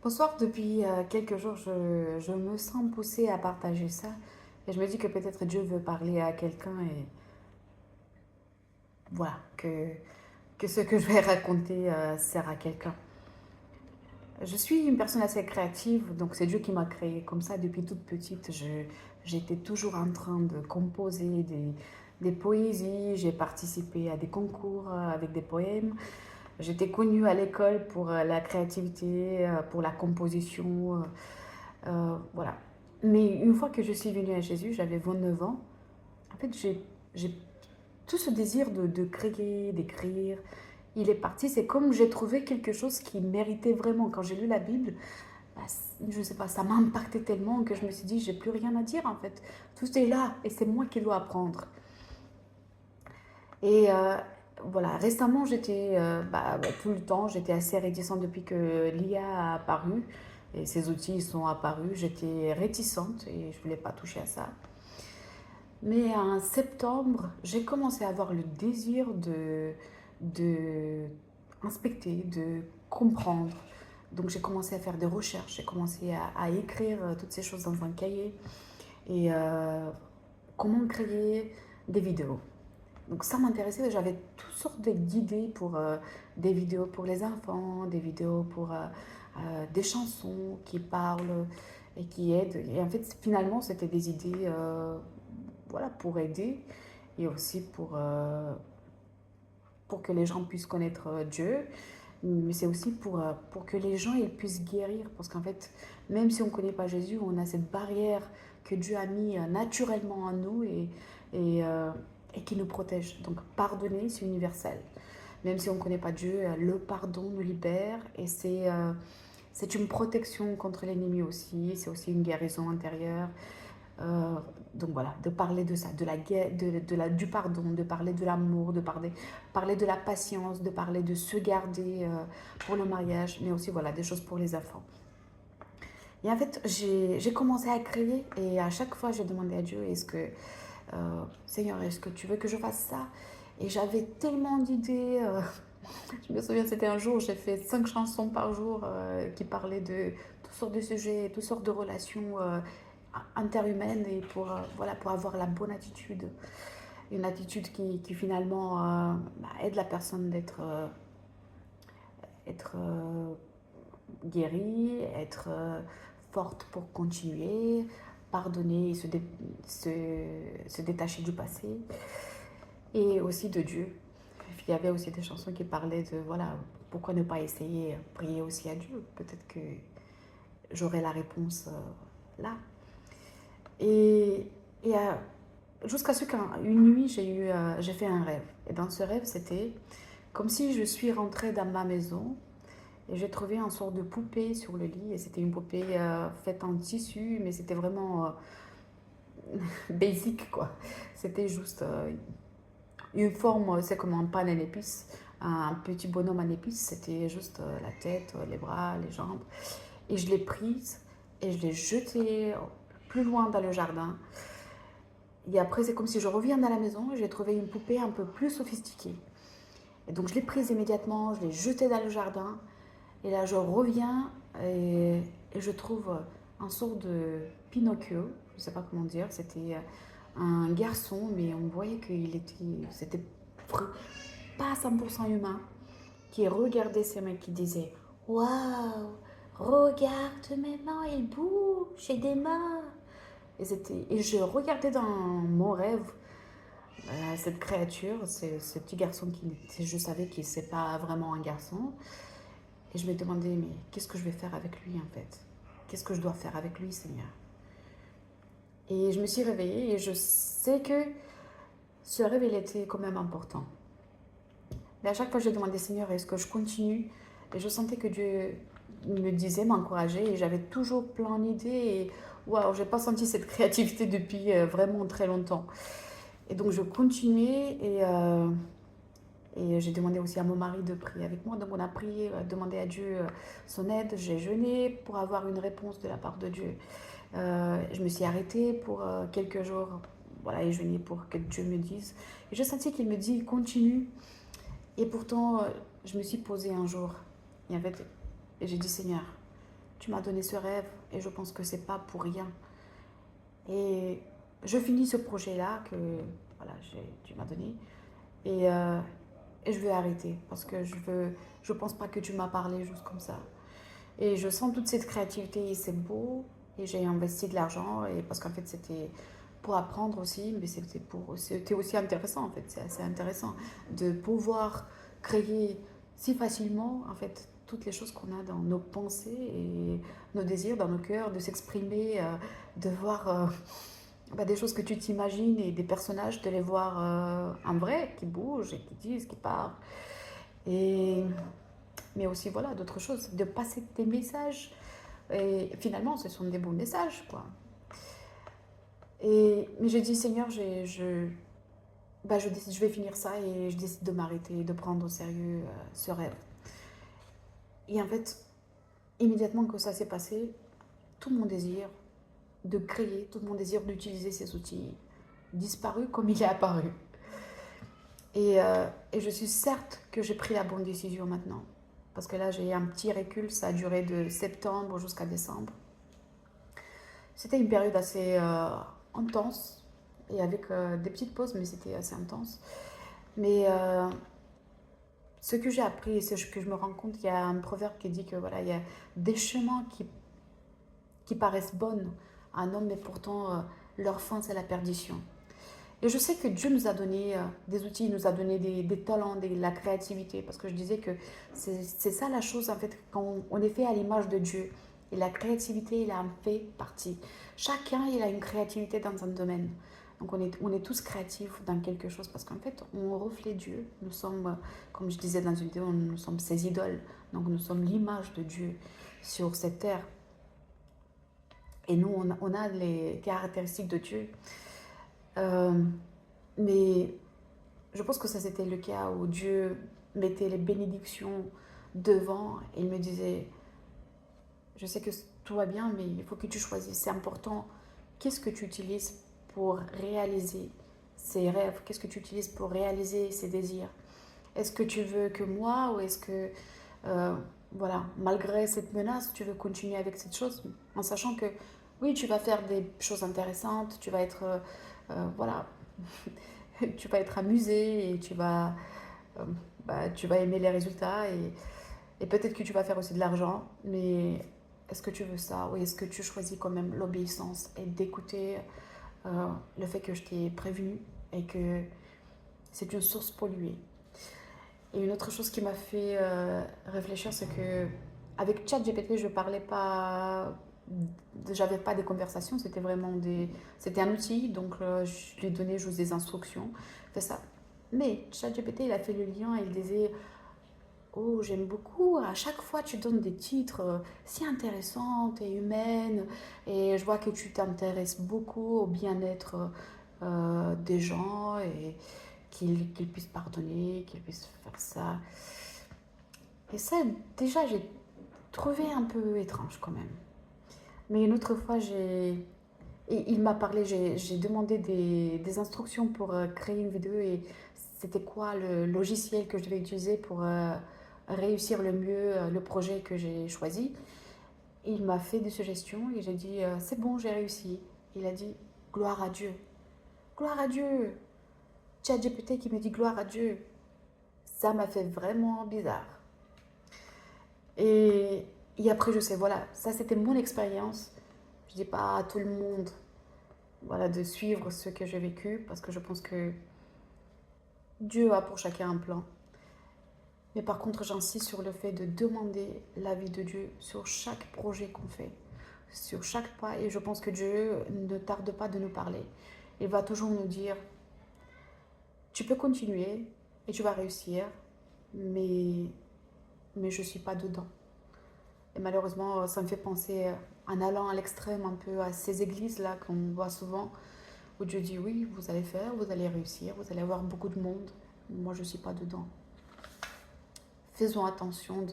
Bonsoir, depuis quelques jours, je me sens poussée à partager ça. Et je me dis que peut-être Dieu veut parler à quelqu'un et voilà, que ce que je vais raconter sert à quelqu'un. Je suis une personne assez créative, donc c'est Dieu qui m'a créée comme ça depuis toute petite. J'étais toujours en train de composer des poésies, j'ai participé à des concours avec des poèmes. J'étais connue à l'école pour la créativité, pour la composition. Voilà. Mais une fois que je suis venue à Jésus, j'avais 29 ans. En fait, j'ai tout ce désir de créer, d'écrire. Il est parti. C'est comme j'ai trouvé quelque chose qui méritait vraiment. Quand j'ai lu la Bible, bah, je ne sais pas, ça m'a impacté tellement que je me suis dit, j'ai plus rien à dire en fait. Tout est là et c'est moi qui dois apprendre. Et voilà, récemment, j'étais tout le temps, j'étais assez réticente depuis que l'IA a apparu et ces outils sont apparus. J'étais réticente et je ne voulais pas toucher à ça. Mais en septembre, j'ai commencé à avoir le désir de inspecter, de comprendre. Donc j'ai commencé à faire des recherches, j'ai commencé à écrire toutes ces choses dans un cahier et comment créer des vidéos. Donc ça m'intéressait, j'avais toutes sortes d'idées pour des vidéos pour les enfants, des vidéos pour des chansons qui parlent et qui aident. Et en fait, finalement, c'était des idées voilà, pour aider et aussi pour que les gens puissent connaître Dieu. Mais c'est aussi pour que les gens ils puissent guérir. Parce qu'en fait, même si on ne connaît pas Jésus, on a cette barrière que Dieu a mis naturellement en nous et, euh, et qui nous protège. Donc pardonner, c'est universel. Même si on ne connaît pas Dieu, le pardon nous libère et c'est une protection contre l'ennemi aussi. C'est aussi une guérison intérieure. Euh, donc voilà, de parler de ça, de la, du pardon, de parler de l'amour, parler de la patience, de parler de se garder pour le mariage, mais aussi voilà, des choses pour les enfants. Et en fait, j'ai commencé à créer et à chaque fois, j'ai demandé à Dieu, Seigneur, est-ce que tu veux que je fasse ça? Et j'avais tellement d'idées. Je me souviens, c'était un jour, j'ai fait 5 chansons par jour qui parlaient de toutes sortes de sujets, toutes sortes de relations interhumaines et voilà, pour avoir la bonne attitude. Une attitude qui finalement aide la personne être guérie, être forte pour continuer, pardonner et se détacher du passé et aussi de Dieu. Il y avait aussi des chansons qui parlaient de, voilà, pourquoi ne pas essayer, prier aussi à Dieu. Peut-être que j'aurai la réponse là. Et, et jusqu'à ce qu'une nuit, j'ai fait un rêve. Et dans ce rêve, c'était comme si je suis rentrée dans ma maison et j'ai trouvé un sort de poupée sur le lit. Et c'était une poupée faite en tissu, mais c'était vraiment basic, quoi. C'était juste une forme, c'est comme un pan en épices, un petit bonhomme en épices. C'était juste la tête, les bras, les jambes. Et je l'ai prise et je l'ai jetée plus loin dans le jardin. Et après, c'est comme si je reviens dans la maison et j'ai trouvé une poupée un peu plus sophistiquée. Et donc, je l'ai prise immédiatement, je l'ai jetée dans le jardin. Et là, je reviens et je trouve un sort de Pinocchio. Je ne sais pas comment dire. C'était un garçon, mais on voyait c'était pas 100% humain, qui regardait ses mains, qui disait waouh, regarde mes mains, elles bougent, j'ai des mains. Et je regardais dans mon rêve cette créature, ce petit garçon je savais qu'il c'est pas vraiment un garçon. Et je me demandais, mais qu'est-ce que je vais faire avec lui en fait? Qu'est-ce que je dois faire avec lui, Seigneur? Et je me suis réveillée et je sais que ce rêve, il était quand même important. Mais à chaque fois, je demandais, Seigneur, est-ce que je continue? Et je sentais que Dieu me disait, m'encourageait, et j'avais toujours plein d'idées. Et waouh, j'ai pas senti cette créativité depuis vraiment très longtemps. Et donc, je continuais et j'ai demandé aussi à mon mari de prier avec moi. Donc, on a prié, demandé à Dieu son aide. J'ai jeûné pour avoir une réponse de la part de Dieu. Je me suis arrêtée pour quelques jours, voilà, et jeûné pour que Dieu me dise. Et je sentais qu'il me dit, continue. Et pourtant, je me suis posée un jour. Et en fait, j'ai dit, Seigneur, tu m'as donné ce rêve et je pense que c'est pas pour rien. Et je finis ce projet-là que voilà, tu m'as donné et, euh, et je vais arrêter parce que je pense pas que tu m'as parlé juste comme ça. Et je sens toute cette créativité et c'est beau. Et j'ai investi de l'argent et parce qu'en fait c'était pour apprendre aussi, mais c'était aussi intéressant en fait. C'est assez intéressant de pouvoir créer si facilement en fait toutes les choses qu'on a dans nos pensées et nos désirs, dans nos cœurs, de s'exprimer, de voir des choses que tu t'imagines et des personnages, de les voir en vrai, qui bougent et qui disent, qui parlent. Et mais aussi voilà d'autres choses, de passer des messages. Et finalement, ce sont des beaux messages, quoi. Mais j'ai dit, Seigneur, je vais finir ça et je décide de m'arrêter, de prendre au sérieux ce rêve. Et en fait, immédiatement que ça s'est passé, tout mon désir de créer, tout mon désir d'utiliser ces outils disparu comme il est apparu. Et je suis certes que j'ai pris la bonne décision maintenant. Parce que là, j'ai un petit recul, ça a duré de septembre jusqu'à décembre. C'était une période assez intense et avec des petites pauses, mais c'était assez intense. Mais ce que j'ai appris et ce que je me rends compte, il y a un proverbe qui dit que voilà, il y a des chemins qui paraissent bonnes à un homme, mais pourtant leur fin c'est la perdition. Et je sais que Dieu nous a donné des outils, il nous a donné des talents, de la créativité, parce que je disais que c'est ça la chose, en fait, quand on est fait à l'image de Dieu. Et la créativité, il en fait partie. Chacun, il a une créativité dans un domaine. Donc on est tous créatifs dans quelque chose, parce qu'en fait, on reflète Dieu. Nous sommes, comme je disais dans une vidéo, nous sommes ses idoles. Donc nous sommes l'image de Dieu sur cette terre. Et nous, on a les caractéristiques de Dieu. Euh, mais je pense que ça c'était le cas où Dieu mettait les bénédictions devant et il me disait, je sais que tout va bien, mais il faut que tu choisisses, c'est important. Qu'est-ce que tu utilises pour réaliser ces rêves? Qu'est-ce que tu utilises pour réaliser ces désirs? Est-ce que tu veux que moi ou est-ce que, euh, voilà, malgré cette menace, tu veux continuer avec cette chose en sachant que oui, tu vas faire des choses intéressantes, tu vas être, voilà, tu vas être amusé et euh, tu vas aimer les résultats et peut-être que tu vas faire aussi de l'argent, mais est-ce que tu veux ça ou est-ce que tu choisis quand même l'obéissance et d'écouter le fait que je t'ai prévenu et que c'est une source polluée. Et une autre chose qui m'a fait réfléchir, c'est que avec ChatGPT, je parlais pas, j'avais pas des conversations, c'était un outil, donc je lui donnais juste des instructions, fais ça. Mais ChatGPT, il a fait le lien, il disait, oh, j'aime beaucoup, à chaque fois tu donnes des titres si intéressants et humaines, et je vois que tu t'intéresses beaucoup au bien-être des gens et qu'ils puissent pardonner, qu'ils puissent faire ça. Et ça, déjà, j'ai trouvé un peu étrange quand même. Mais une autre fois, et il m'a parlé, j'ai demandé des instructions pour créer une vidéo et c'était quoi le logiciel que je devais utiliser pour réussir le mieux le projet que j'ai choisi. Et il m'a fait des suggestions et j'ai dit c'est bon, j'ai réussi. Il a dit gloire à Dieu. Gloire à Dieu. ChatGPT qui me dit gloire à Dieu. Ça m'a fait vraiment bizarre. Et, et après, je sais, voilà, ça c'était mon expérience. Je ne dis pas à tout le monde voilà, de suivre ce que j'ai vécu parce que je pense que Dieu a pour chacun un plan. Mais par contre, j'insiste sur le fait de demander l'avis de Dieu sur chaque projet qu'on fait, sur chaque pas. Et je pense que Dieu ne tarde pas de nous parler. Il va toujours nous dire, tu peux continuer et tu vas réussir, mais je ne suis pas dedans. Et malheureusement, ça me fait penser, en allant à l'extrême un peu à ces églises-là qu'on voit souvent, où Dieu dit oui, vous allez faire, vous allez réussir, vous allez avoir beaucoup de monde. Moi, je ne suis pas dedans. Faisons attention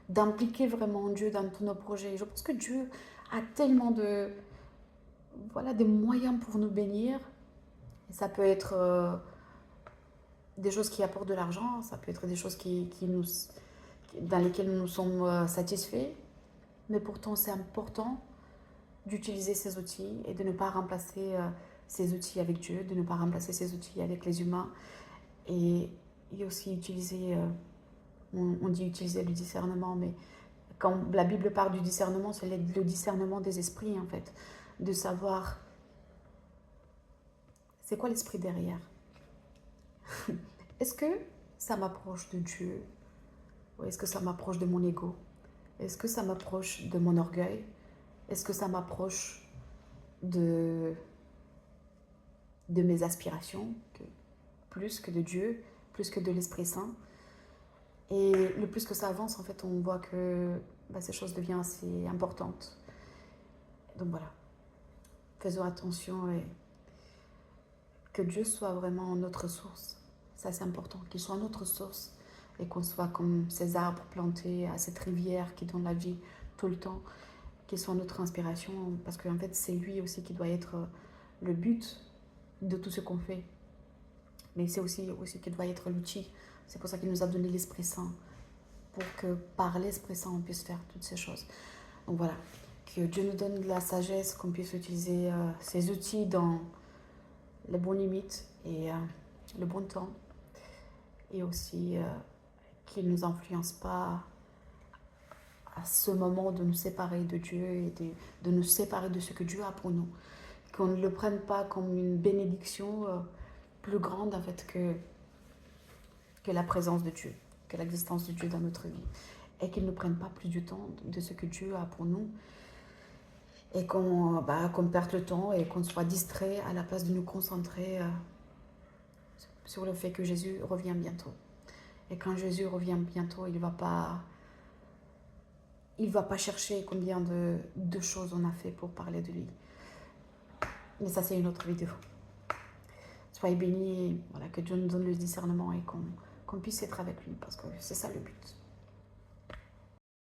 d'impliquer vraiment Dieu dans tous nos projets. Je pense que Dieu a tellement voilà, des moyens pour nous bénir. Et ça peut être des choses qui apportent de l'argent, ça peut être des choses dans lesquelles nous sommes satisfaits. mais pourtant c'est important d'utiliser ces outils et de ne pas remplacer ces outils avec Dieu, de ne pas remplacer ces outils avec les humains. Et aussi utiliser, on dit utiliser le discernement, mais quand la Bible parle du discernement, c'est le discernement des esprits en fait, de savoir c'est quoi l'esprit derrière. Est-ce que ça m'approche de Dieu ou est-ce que ça m'approche de mon ego? Est-ce que ça m'approche de mon orgueil? Est-ce que ça m'approche de mes aspirations, plus que de Dieu, plus que de l'Esprit Saint? Et le plus que ça avance, en fait, on voit que ces choses deviennent assez importantes. Donc voilà, faisons attention et que Dieu soit vraiment notre source. Ça, c'est important, qu'il soit notre source et qu'on soit comme ces arbres plantés à cette rivière qui donne la vie tout le temps, qu'il soit notre inspiration, parce qu'en fait, c'est lui aussi qui doit être le but de tout ce qu'on fait. Mais c'est aussi qui doit être l'outil. C'est pour ça qu'il nous a donné l'Esprit Saint, pour que par l'Esprit Saint, on puisse faire toutes ces choses. Donc voilà, que Dieu nous donne de la sagesse, qu'on puisse utiliser ces outils dans les bonnes limites et le bon temps. Et aussi qu'il ne nous influence pas à ce moment de nous séparer de Dieu et de nous séparer de ce que Dieu a pour nous. Qu'on ne le prenne pas comme une bénédiction plus grande en fait que la présence de Dieu, que l'existence de Dieu dans notre vie. Et qu'il ne prenne pas plus du temps de ce que Dieu a pour nous. Et qu'on perde le temps et qu'on soit distrait à la place de nous concentrer sur le fait que Jésus revient bientôt. Et quand Jésus revient bientôt, il va pas chercher combien de choses on a fait pour parler de lui. Mais ça, c'est une autre vidéo. Soyez bénis, voilà, que Dieu nous donne le discernement et qu'on puisse être avec lui, parce que c'est ça le but.